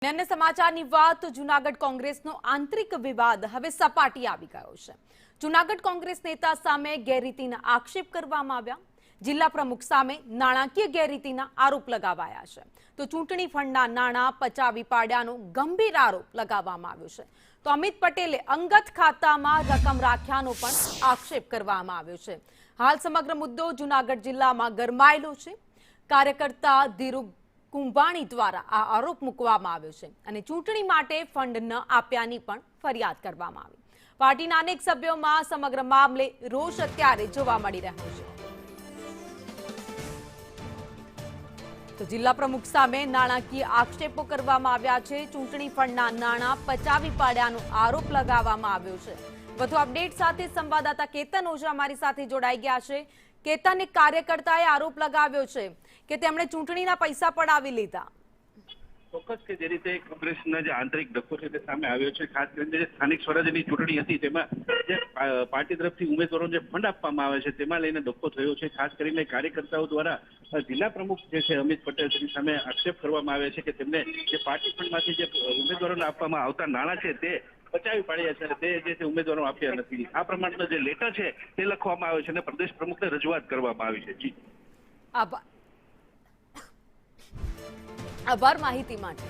अन्य समाचाરની વાત જૂનાગઢ કોંગ્રેસનો આંતરિક વિવાદ હવે સપાટી આવી ગયો છે। જૂનાગઢ કોંગ્રેસ નેતા સામે ગેરરીતિના આક્ષેપ કરવામાં આવ્યા। જિલ્લા પ્રમુખ સામે નાણાકીય ગેરરીતિના આરોપ લગાવાયા છે। તો ચૂંટણી ફંડના નાણાં પચાવી પાડ્યાનો ગંભીર આરોપ લગાવવામાં આવ્યો છે। તો અમિત પટેલે અંગત ખાતામાં રકમ રાખ્યાનો પણ આક્ષેપ કરવામાં આવ્યો છે। હાલ સમગ્ર મુદ્દો જૂનાગઢ જિલ્લામાં ગરમાયેલો છે। કાર્યકર્તા ધીરુ કુંભાણી દ્વારા આ આરોપ મૂકવામાં આવ્યો છે અને ચૂંટણી માટે ફંડ ન આપ્યાની પણ ફરિયાદ કરવામાં આવી। પાર્ટીના અનેક સભ્યોમાં સમગ્ર મામલે રોષ અત્યારે જોવા મળી રહ્યો છે। તો જિલ્લા પ્રમુખ સામે નાણાકીય આક્ષેપો કરવામાં આવ્યા છે। ચૂંટણી ફંડના નાણાં પચાવી પાડ્યાનો આરોપ લગાવવામાં આવ્યો છે। વધુ અપડેટ સાથે સંવાદદાતા કેતન ઓઝા અમારી સાથે જોડાઈ ગયા છે। કેતન, એક કાર્યકર્તાએ આરોપ લગાવ્યો છે કે તેમણે ચૂંટણીના પૈસા પડાવી લીધા। ચોક્કસ કે જે રીતે કોંગ્રેસના જે આંતરિક ડખો છે તે સામે આવ્યો છે। ખાસ કરીને જે સ્થાનિક સ્વરાજ્યની ચૂંટણી હતી તેમાં જે પાર્ટી તરફથી ઉમેદવારોને જે ફંડ આપવામાં આવે છે તેમાં લઈને ડખો થયો છે। ખાસ કરીને કાર્યકર્તાઓ દ્વારા જિલ્લા પ્રમુખ જે છે અમિત પટેલ તેની સામે આક્ષેપ કરવામાં આવે છે કે તેમને જે પાર્ટી ફંડમાંથી જે ઉમેદવારોને આપવામાં આવતા નાણાં છે તે પચાવી પાડ્યા છે, તે જે છે ઉમેદવારો આપ્યા નથી। આ પ્રમાણનો જે લેટર છે તે લખવામાં આવ્યો છે અને પ્રદેશ પ્રમુખને રજૂઆત કરવામાં આવી છે। જી આભાર માહિતી માટે।